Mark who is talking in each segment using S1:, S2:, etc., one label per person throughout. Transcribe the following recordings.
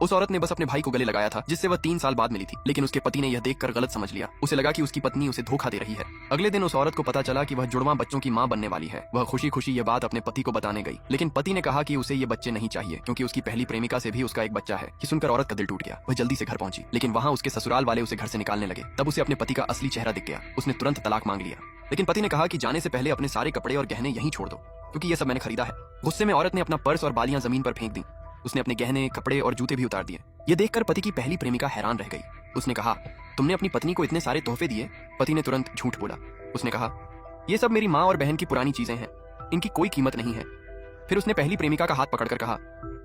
S1: उस औरत ने बस अपने भाई को गले लगाया था जिससे वह 3 साल बाद मिली थी, लेकिन उसके पति ने यह देखकर गलत समझ लिया। उसे लगा कि उसकी पत्नी उसे धोखा दे रही है। अगले दिन उस औरत को पता चला कि वह जुड़वा बच्चों की मां बनने वाली है। वह खुशी खुशी यह बात अपने पति को बताने गई, लेकिन पति ने कहा कि उसे ये बच्चे नहीं चाहिए क्योंकि उसकी पहली प्रेमिका से भी उसका एक बच्चा है। कि सुनकर औरत का दिल टूट गया। वह जल्दी से घर पहुंची, लेकिन वहां उसके ससुराल वाले उसे घर से निकालने लगे। तब उसे अपने पति का असली चेहरा दिख गया। उसने तुरंत तलाक मांग लिया, लेकिन पति ने कहा कि जाने से पहले अपने सारे कपड़े और गहने यहीं छोड़ दो क्योंकि ये सब मैंने खरीदा है। गुस्से में औरत ने अपना पर्स और बालियां जमीन पर फेंक दी। उसने अपने गहने, कपड़े और जूते भी उतार दिए। ये देखकर पति की पहली प्रेमिका हैरान रह गई। उसने कहा, तुमने अपनी पत्नी को इतने सारे तोहफे दिए? पति ने तुरंत झूठ बोला। उसने कहा, ये सब मेरी माँ और बहन की पुरानी चीजें हैं, इनकी कोई कीमत नहीं है। फिर उसने पहली प्रेमिका का हाथ पकड़कर कहा,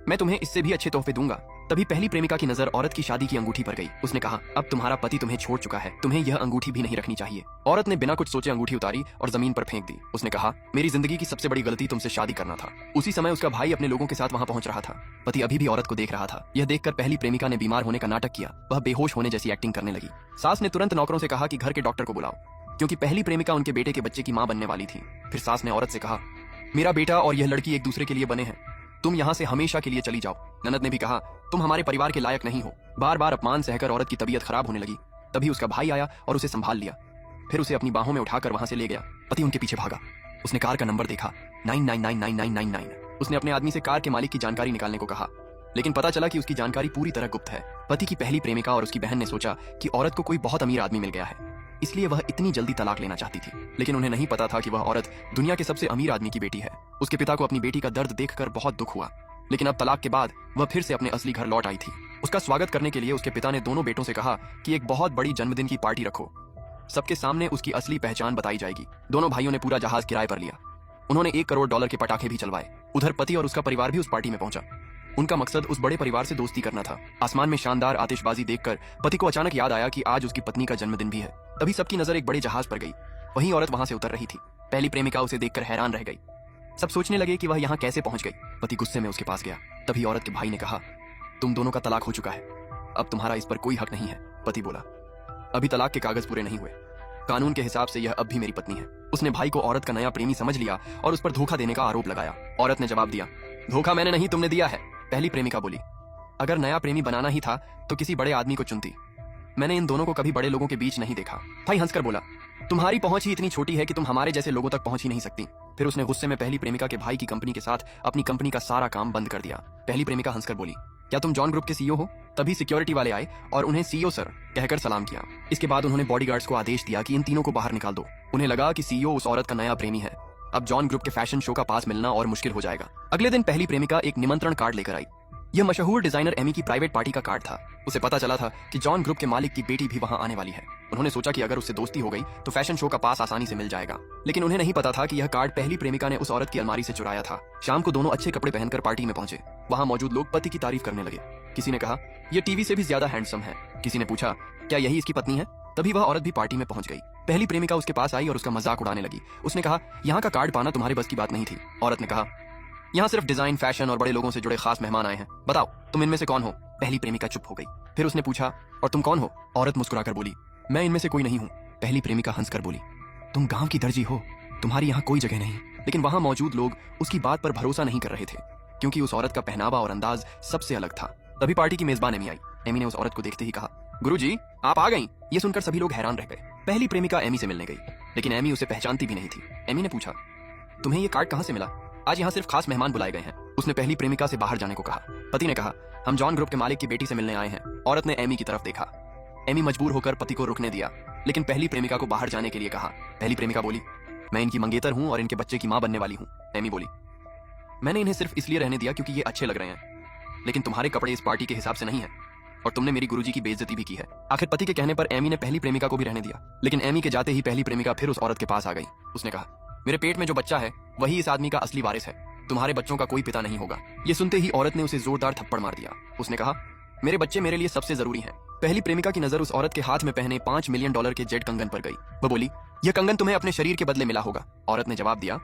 S1: मैं तुम्हें इससे भी अच्छे तोहफे दूंगा। तभी पहली प्रेमिका की नजर औरत की शादी की अंगूठी पर गई। उसने कहा, अब तुम्हारा पति तुम्हें छोड़ चुका है, तुम्हें यह अंगूठी भी नहीं रखनी चाहिए। औरत ने बिना कुछ सोचे अंगूठी उतारी और जमीन पर फेंक दी। उसने कहा, मेरी जिंदगी की सबसे बड़ी गलती तुमसे शादी करना था। उसी समय उसका भाई अपने लोगों के साथ वहां पहुंच रहा था। पति अभी भी औरत को देख रहा था। यह देखकर पहली प्रेमिका ने बीमार होने का नाटक किया। वह बेहोश होने जैसी एक्टिंग करने लगी। सास ने तुरंत नौकरों से कहा कि घर के डॉक्टर को बुलाओ, क्योंकि पहली प्रेमिका उनके बेटे के बच्चे की मां बनने वाली थी। फिर सास ने औरत से कहा, मेरा बेटा और यह लड़की एक दूसरे के लिए बने हैं, तुम यहाँ से हमेशा के लिए चली जाओ। ननद ने भी कहा, तुम हमारे परिवार के लायक नहीं हो। बार बार अपमान सहकर औरत की तबीयत खराब होने लगी। तभी उसका भाई आया और उसे संभाल लिया। फिर उसे अपनी बाहों में उठाकर वहां से ले गया। पति उनके पीछे भागा। उसने कार का नंबर देखा, 99999999। उसने अपने आदमी से कार के मालिक की जानकारी निकालने को कहा, लेकिन पता चला कि उसकी जानकारी पूरी तरह गुप्त है। पति की पहली प्रेमिका और उसकी बहन ने सोचा कि औरत को कोई बहुत अमीर आदमी मिल गया है, इसलिए वह इतनी जल्दी तलाक लेना चाहती थी। लेकिन उन्हें नहीं पता था कि वह औरत दुनिया के सबसे अमीर आदमी की बेटी है। उसके पिता को अपनी बेटी का दर्द देखकर बहुत दुख हुआ, लेकिन अब तलाक के बाद वह फिर से अपने असली घर लौट आई थी। उसका स्वागत करने के लिए उसके पिता ने दोनों बेटों से कहा कि एक बहुत बड़ी जन्मदिन की पार्टी रखो, सबके सामने उसकी असली पहचान बताई जाएगी। दोनों भाइयों ने पूरा जहाज किराए पर लिया। उन्होंने $1 करोड़ के पटाखे भी चलवाए। उधर पति और उसका परिवार भी उस पार्टी में पहुंचा। उनका मकसद उस बड़े परिवार से दोस्ती करना था। आसमान में शानदार आतिशबाजी देखकर पति को अचानक याद आया कि आज उसकी पत्नी का जन्मदिन भी है। तभी सबकी नजर एक बड़े जहाज पर गई। वहीं औरत वहां से उतर रही थी। पहली प्रेमिका उसे देखकर हैरान रह गई। सब सोचने लगे कि वह यहाँ कैसे पहुंच गई। पति गुस्से में उसके पास गया। तभी औरत के भाई ने कहा, तुम दोनों का तलाक हो चुका है, अब तुम्हारा इस पर कोई हक नहीं है। पति बोला, अभी तलाक के कागज पूरे नहीं हुए, कानून के हिसाब से यह अब भी मेरी पत्नी है। उसने भाई को औरत का नया प्रेमी समझ लिया और उस पर धोखा देने का आरोप लगाया। औरत ने जवाब दिया, धोखा मैंने नहीं, तुमने दिया है। पहली प्रेमिका बोली, अगर नया प्रेमी बनाना ही था तो किसी बड़े आदमी को चुनती। मैंने इन दोनों को कभी बड़े लोगों के बीच नहीं देखा। भाई हंसकर बोला, तुम्हारी पहुंच ही इतनी छोटी है कि तुम हमारे जैसे लोगों तक पहुंच ही नहीं सकती। फिर उसने गुस्से में पहली प्रेमिका के भाई की कंपनी के साथ अपनी कंपनी का सारा काम बंद कर दिया। पहली प्रेमिका हंसकर बोली, क्या तुम जॉन ग्रुप के सीईओ हो? तभी सिक्योरिटी वाले आए और उन्हें सीईओ सर कहकर सलाम किया। इसके बाद उन्होंने बॉडीगार्ड्स को आदेश दिया कि इन तीनों को बाहर निकाल दो। उन्हें लगा कि सीईओ उस औरत का नया प्रेमी है। अब जॉन ग्रुप के फैशन शो का पास मिलना और मुश्किल हो जाएगा। अगले दिन पहली प्रेमिका एक निमंत्रण कार्ड लेकर आई। यह मशहूर डिजाइनर एमी की प्राइवेट पार्टी का कार्ड था। उसे पता चला था कि जॉन ग्रुप के मालिक की बेटी भी वहां आने वाली है। उन्होंने सोचा कि अगर उससे दोस्ती हो गई तो फैशन शो का पास आसानी से मिल जाएगा। लेकिन उन्हें नहीं पता था कि यह कार्ड पहली प्रेमिका ने उस औरत की अलमारी से चुराया था। शाम को दोनों अच्छे कपड़े पहनकर पार्टी में पहुंचे। वहां मौजूद लोग पति की तारीफ करने लगे। किसी ने कहा, यह टीवी से भी ज्यादा हैंडसम है। किसी ने पूछा, क्या यही इसकी पत्नी है? तभी वह औरत भी पार्टी में पहुंच गई। पहली प्रेमिका उसके पास आई और उसका मजाक उड़ाने लगी। उसने कहा, यहाँ का कार्ड पाना तुम्हारे बस की बात नहीं थी। औरत ने कहा, यहाँ सिर्फ डिजाइन, फैशन और बड़े लोगों से जुड़े खास मेहमान आए हैं, बताओ तुम इनमें से कौन हो? पहली प्रेमिका चुप हो गई। फिर उसने पूछा, और तुम कौन हो? औरत मुस्कुराकर बोली, मैं इनमें से कोई नहीं हूँ। पहली प्रेमिका हंसकर बोली, तुम गांव की दर्जी हो, तुम्हारी यहाँ कोई जगह नहीं। लेकिन वहां मौजूद लोग उसकी बात पर भरोसा नहीं कर रहे थे, क्योंकि उस औरत का पहनावा और अंदाज सबसे अलग था। तभी पार्टी की मेजबान एमी आई। एमी ने उस औरत को देखते ही कहा, गुरुजी आप आ गई। ये सुनकर सभी लोग हैरान रह गए। पहली प्रेमिका एमी से मिलने गई, लेकिन एमी उसे पहचानती भी नहीं थी। एमी ने पूछा, तुम्हें ये कार्ड कहाँ से मिला? आज यहाँ सिर्फ खास मेहमान बुलाए गए हैं। उसने पहली प्रेमिका से बाहर जाने को कहा। पति ने कहा, हम जॉन ग्रुप के मालिक की बेटी से मिलने आए हैं। औरत ने एमी की तरफ देखा। एमी मजबूर होकर पति को रुकने दिया, लेकिन पहली प्रेमिका को बाहर जाने के लिए कहा। पहली प्रेमिका बोली, मैं इनकी मंगेतर हूँ और इनके बच्चे की मां बनने वाली हूँ। एमी बोली, मैंने इन्हें सिर्फ इसलिए रहने दिया क्योंकि ये अच्छे लग रहे हैं, लेकिन तुम्हारे कपड़े इस पार्टी के हिसाब से नहीं है और तुमने मेरी गुरुजी की बेइज्जती भी की है। आखिर पति के कहने पर एमी ने पहली प्रेमिका को भी रहने दिया, लेकिन एमी के जाते ही पहली प्रेमिका फिर उस औरत के पास आ गई। उसने कहा, मेरे पेट में जो बच्चा है वही इस आदमी का असली वारिस है, तुम्हारे बच्चों का कोई पिता नहीं होगा। ये सुनते ही औरत ने उसे जोरदार थप्पड़ मार दिया। उसने कहा, मेरे बच्चे मेरे लिए सबसे जरूरी हैं। पहली प्रेमिका की नजर उस औरत के हाथ में पहने $5 मिलियन के जेड कंगन पर गई। वह बोली, यह कंगन तुम्हें अपने शरीर के बदले मिला होगा। औरत ने जवाब दिया,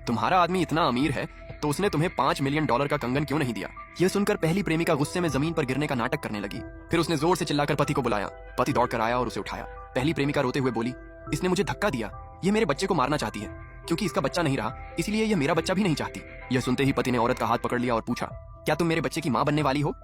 S1: तुम्हारा आदमी इतना अमीर है तो उसने तुम्हें $5 मिलियन का कंगन क्यों नहीं दिया? यह सुनकर पहली प्रेमिका गुस्से में जमीन पर गिरने का नाटक करने लगी। फिर उसने जोर से चिल्लाकर पति को बुलाया। पति दौड़कर आया और उसे उठाया। पहली प्रेमिका रोते हुए बोली, इसने मुझे धक्का दिया, ये मेरे बच्चे को मारना चाहती है, क्योंकि इसका बच्चा नहीं रहा इसलिए यह मेरा बच्चा भी नहीं चाहती। यह सुनते ही पति ने औरत का हाथ पकड़ लिया और पूछा, क्या तुम मेरे बच्चे की मां बनने वाली हो?